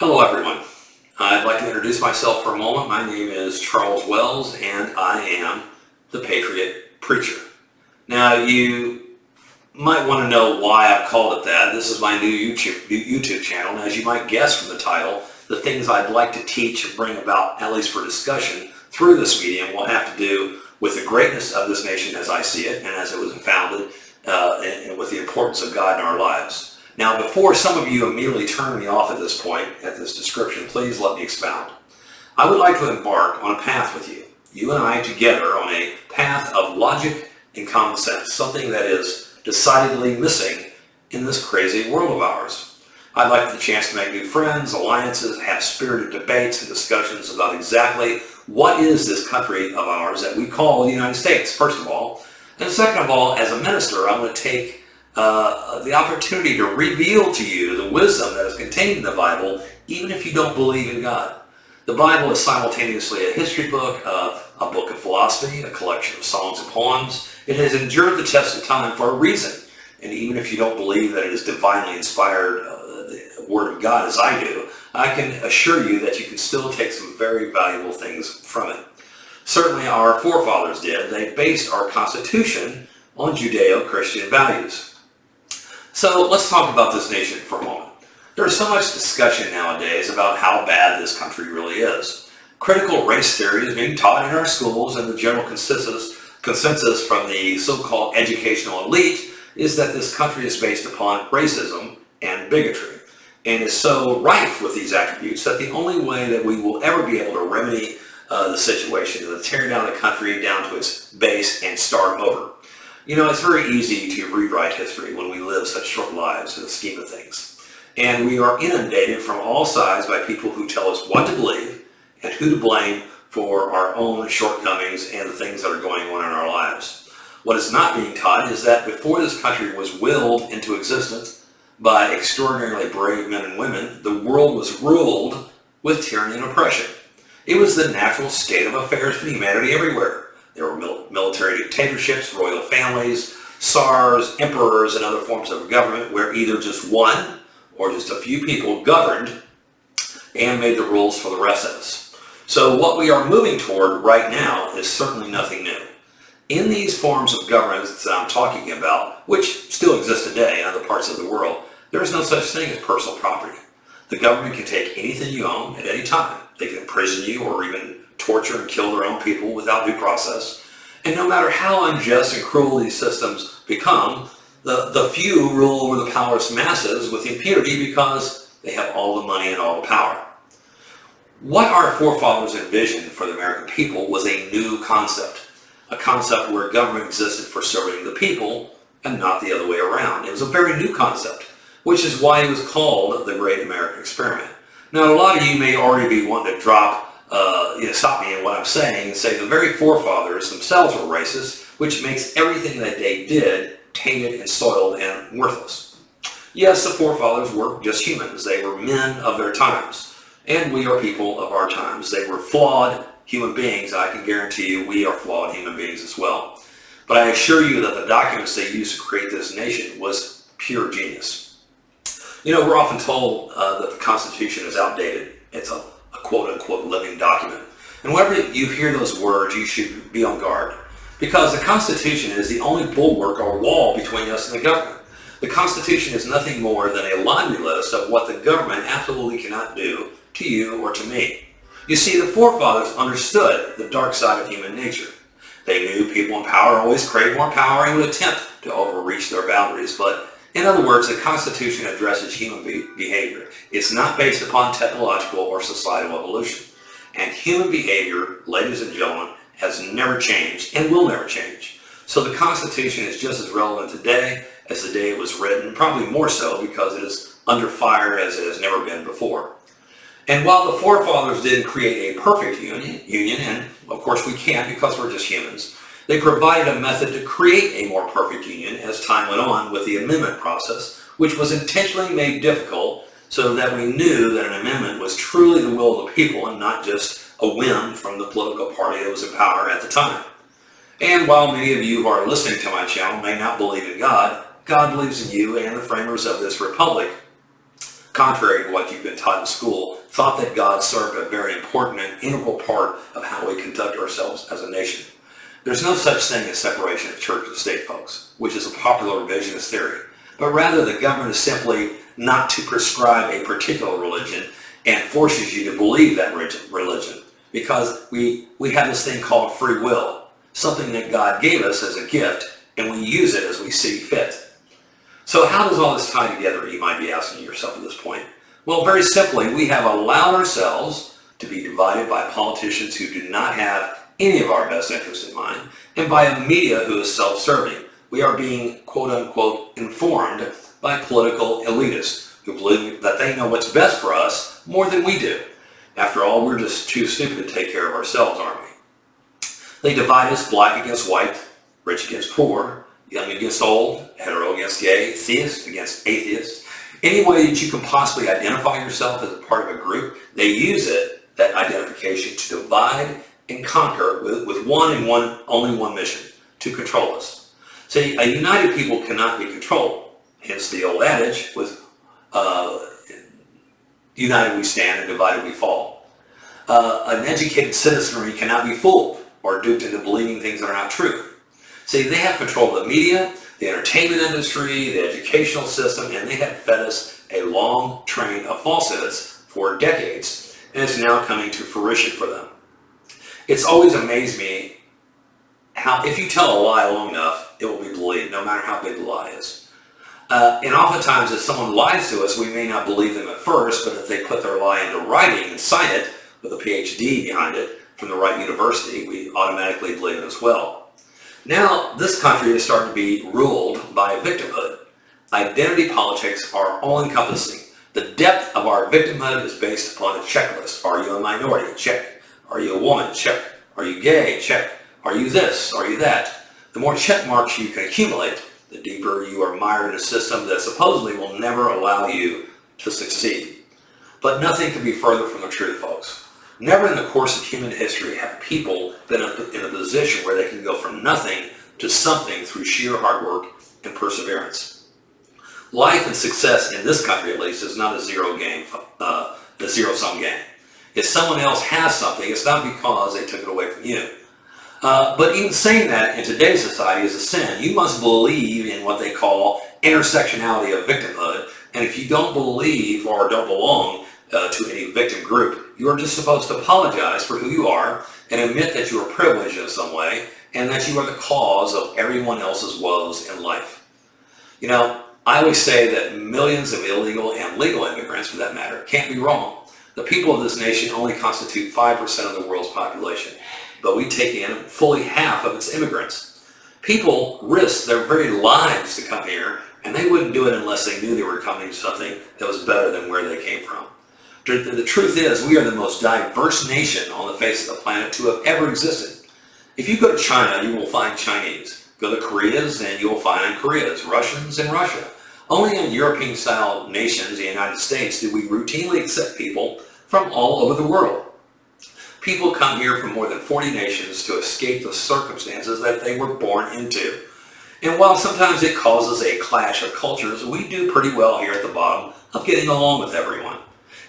Hello everyone. I'd like to introduce myself for a moment. My name is Charles Wells and I am the Patriot Preacher. Now you might want to know why I've called it that. This is my new YouTube channel, and as you might guess from the title, the things I'd like to teach and bring about, at least for discussion, through this medium will have to do with the greatness of this nation as I see it and as it was founded, and with the importance of God in our lives. Now, before some of you immediately turn me off at this point, at this description, please let me expound. I would like to embark on a path with you, you and I together, on a path of logic and common sense, something that is decidedly missing in this crazy world of ours. I'd like the chance to make new friends, alliances, have spirited debates and discussions about exactly what is this country of ours that we call the United States, first of all. And second of all, as a minister, I want to take the opportunity to reveal to you the wisdom that is contained in the Bible, even if you don't believe in God. The Bible is simultaneously a history book, a book of philosophy, a collection of songs and poems. It has endured the test of time for a reason. And even if you don't believe that it is divinely inspired, the Word of God as I do, I can assure you that you can still take some very valuable things from it. Certainly our forefathers did. They based our Constitution on Judeo-Christian values. So let's talk about this nation for a moment. There is so much discussion nowadays about how bad this country really is. Critical race theory is being taught in our schools, and the general consensus from the so-called educational elite is that this country is based upon racism and bigotry, and is so rife with these attributes that the only way that we will ever be able to remedy the situation is to tear down the country down to its base and start over. You know, it's very easy to rewrite history when we live such short lives in the scheme of things. And we are inundated from all sides by people who tell us what to believe and who to blame for our own shortcomings and the things that are going on in our lives. What is not being taught is that before this country was willed into existence by extraordinarily brave men and women, the world was ruled with tyranny and oppression. It was the natural state of affairs for humanity everywhere. There were military dictatorships, royal families, czars, emperors, and other forms of government where either just one or just a few people governed and made the rules for the rest of us. So what we are moving toward right now is certainly nothing new. In these forms of governance that I'm talking about, which still exist today in other parts of the world, there is no such thing as personal property. The government can take anything you own at any time. They can imprison you or even torture and kill their own people without due process. And no matter how unjust and cruel these systems become, the few rule over the powerless masses with impunity because they have all the money and all the power. What our forefathers envisioned for the American people was a new concept, a concept where government existed for serving the people and not the other way around. It was a very new concept, which is why it was called the Great American Experiment. Now, a lot of you may already be wanting to stop me in what I'm saying and say the very forefathers themselves were racist, which makes everything that they did tainted and soiled and worthless. Yes, the forefathers were just humans. They were men of their times, and we are people of our times. They were flawed human beings. I can guarantee you we are flawed human beings as well. But I assure you that the documents they used to create this nation was pure genius. You know, we're often told that the Constitution is outdated. It's a quote-unquote living document. And whenever you hear those words, you should be on guard. Because the Constitution is the only bulwark or wall between us and the government. The Constitution is nothing more than a laundry list of what the government absolutely cannot do to you or to me. You see, the forefathers understood the dark side of human nature. They knew people in power always crave more power and would attempt to overreach their boundaries. But in other words, the Constitution addresses human behavior. It's not based upon technological or societal evolution. And human behavior, ladies and gentlemen, has never changed and will never change. So the Constitution is just as relevant today as the day it was written, probably more so because it is under fire as it has never been before. And while the forefathers didn't create a perfect union, and of course we can't because we're just humans, they provided a method to create a more perfect union as time went on with the amendment process, which was intentionally made difficult so that we knew that an amendment was truly the will of the people and not just a whim from the political party that was in power at the time. And while many of you who are listening to my channel may not believe in God, God believes in you and the framers of this republic. contrary to what you've been taught in school, thought that God served a very important and integral part of how we conduct ourselves as a nation. There's no such thing as separation of church and state, folks, which is a popular revisionist theory, but rather the government is simply not to prescribe a particular religion and forces you to believe that religion, because we have this thing called free will, something that God gave us as a gift, and we use it as we see fit. So how does all this tie together, you might be asking yourself at this point? Well, very simply, we have allowed ourselves to be divided by politicians who do not have any of our best interests in mind, and by a media who is self-serving. We are being, quote-unquote, informed by political elitists who believe that they know what's best for us more than we do. After all, we're just too stupid to take care of ourselves, aren't we? They divide us black against white, rich against poor, young against old, hetero against gay, theist against atheist. Any way that you can possibly identify yourself as a part of a group, they use it, that identification, to divide and conquer with only one mission, to control us. See, a united people cannot be controlled. Hence the old adage, with united we stand and divided we fall. An educated citizenry cannot be fooled or duped into believing things that are not true. See, they have control of the media, the entertainment industry, the educational system, and they have fed us a long train of falsehoods for decades, and it's now coming to fruition for them. It's always amazed me how, if you tell a lie long enough, it will be believed, no matter how big the lie is. And oftentimes, if someone lies to us, we may not believe them at first, but if they put their lie into writing and sign it with a PhD behind it from the right university, we automatically believe it as well. Now, this country is starting to be ruled by victimhood. Identity politics are all-encompassing. The depth of our victimhood is based upon a checklist. Are you a minority? Check. Are you a woman? Check. Are you gay? Check. Are you this? Are you that? The more check marks you can accumulate, the deeper you are mired in a system that supposedly will never allow you to succeed. But nothing can be further from the truth, folks. Never in the course of human history have people been in a position where they can go from nothing to something through sheer hard work and perseverance. Life and success in this country, at least, is not a zero-sum game. If someone else has something, it's not because they took it away from you. But even saying that in today's society is a sin. You must believe in what they call intersectionality of victimhood, and if you don't believe or don't belong to any victim group, you are just supposed to apologize for who you are and admit that you are privileged in some way and that you are the cause of everyone else's woes in life. You know, I always say that millions of illegal and legal immigrants, for that matter, can't be wrong. The people of this nation only constitute 5% of the world's population, but we take in fully half of its immigrants. People risk their very lives to come here, and they wouldn't do it unless they knew they were coming to something that was better than where they came from. The truth is, we are the most diverse nation on the face of the planet to have ever existed. If you go to China, you will find Chinese. Go to Koreas, and you will find Koreas, Russians, and Russia. Only in European-style nations, the United States, do we routinely accept people from all over the world. People come here from more than 40 nations to escape the circumstances that they were born into. And while sometimes it causes a clash of cultures, we do pretty well here at the bottom of getting along with everyone.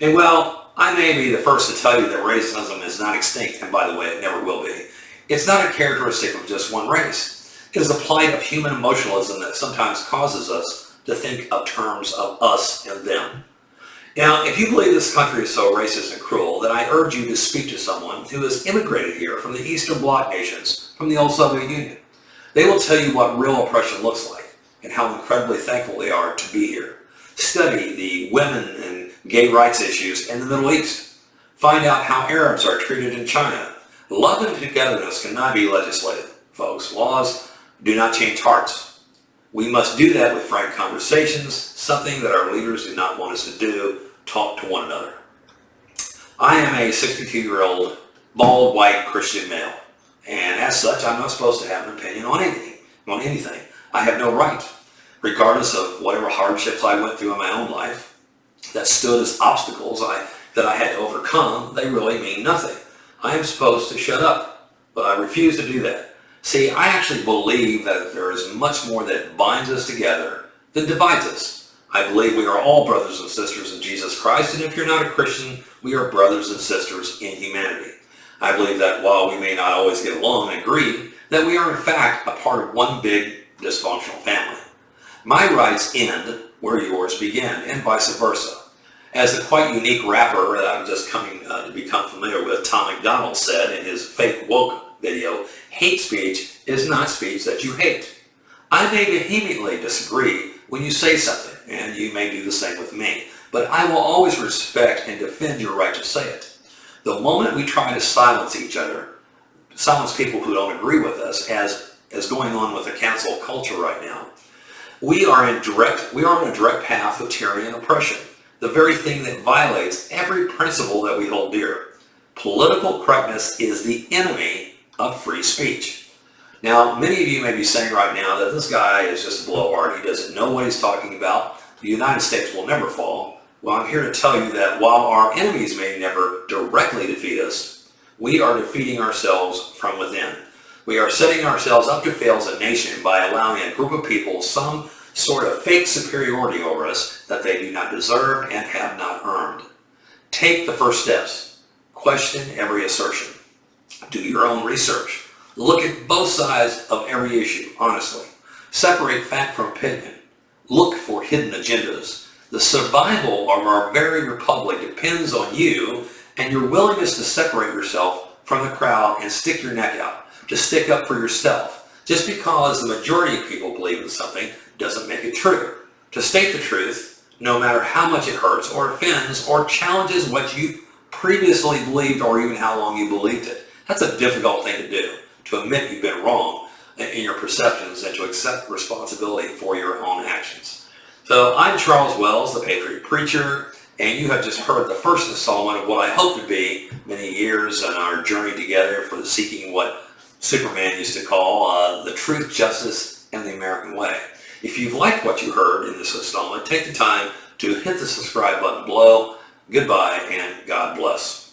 And well, I may be the first to tell you that racism is not extinct, and by the way, it never will be. It's not a characteristic of just one race. It is a plight of human emotionalism that sometimes causes us to think of terms of us and them. Now, if you believe this country is so racist and cruel, then I urge you to speak to someone who has immigrated here from the Eastern Bloc nations, from the old Soviet Union. They will tell you what real oppression looks like and how incredibly thankful they are to be here. Study the women and gay rights issues in the Middle East. Find out how Arabs are treated in China. Love and togetherness cannot be legislated, folks. Laws do not change hearts. We must do that with frank conversations, something that our leaders do not want us to do, talk to one another. I am a 62-year-old, bald, white Christian male, and as such, I'm not supposed to have an opinion on anything. I have no right, regardless of whatever hardships I went through in my own life that stood as obstacles that I had to overcome. They really mean nothing. I am supposed to shut up, but I refuse to do that. See, I actually believe that there is much more that binds us together than divides us. I believe we are all brothers and sisters in Jesus Christ, and if you're not a Christian, we are brothers and sisters in humanity. I believe that while we may not always get along and agree, that we are in fact a part of one big dysfunctional family. My rights end where yours begin, and vice versa. As the quite unique rapper that I'm just coming to become familiar with, Tom MacDonald, said in his Fake Woke video, hate speech is not speech that you hate. I may vehemently disagree when you say something, and you may do the same with me, but I will always respect and defend your right to say it. The moment we try to silence each other, silence people who don't agree with us, as going on with the cancel culture right now, we are on a direct path of tyranny and oppression, the very thing that violates every principle that we hold dear. Political correctness is the enemy of free speech. Now, many of you may be saying right now that this guy is just a blowhard. He doesn't know what he's talking about. The United States will never fall. Well, I'm here to tell you that while our enemies may never directly defeat us, we are defeating ourselves from within. We are setting ourselves up to fail as a nation by allowing a group of people some sort of fake superiority over us that they do not deserve and have not earned. Take the first steps. Question every assertion. Do your own research. Look at both sides of every issue, honestly. Separate fact from opinion. Look for hidden agendas. The survival of our very republic depends on you and your willingness to separate yourself from the crowd and stick your neck out, to stick up for yourself. Just because the majority of people believe in something doesn't make it true. To state the truth, no matter how much it hurts or offends or challenges what you previously believed or even how long you believed it. That's a difficult thing to do, to admit you've been wrong in your perceptions and to accept responsibility for your own actions. So I'm Charles Wells, the Patriot Preacher, and you have just heard the first installment of what I hope to be many years in our journey together for the seeking what Superman used to call the truth, justice, and the American way. If you've liked what you heard in this installment, take the time to hit the subscribe button below. Goodbye and God bless.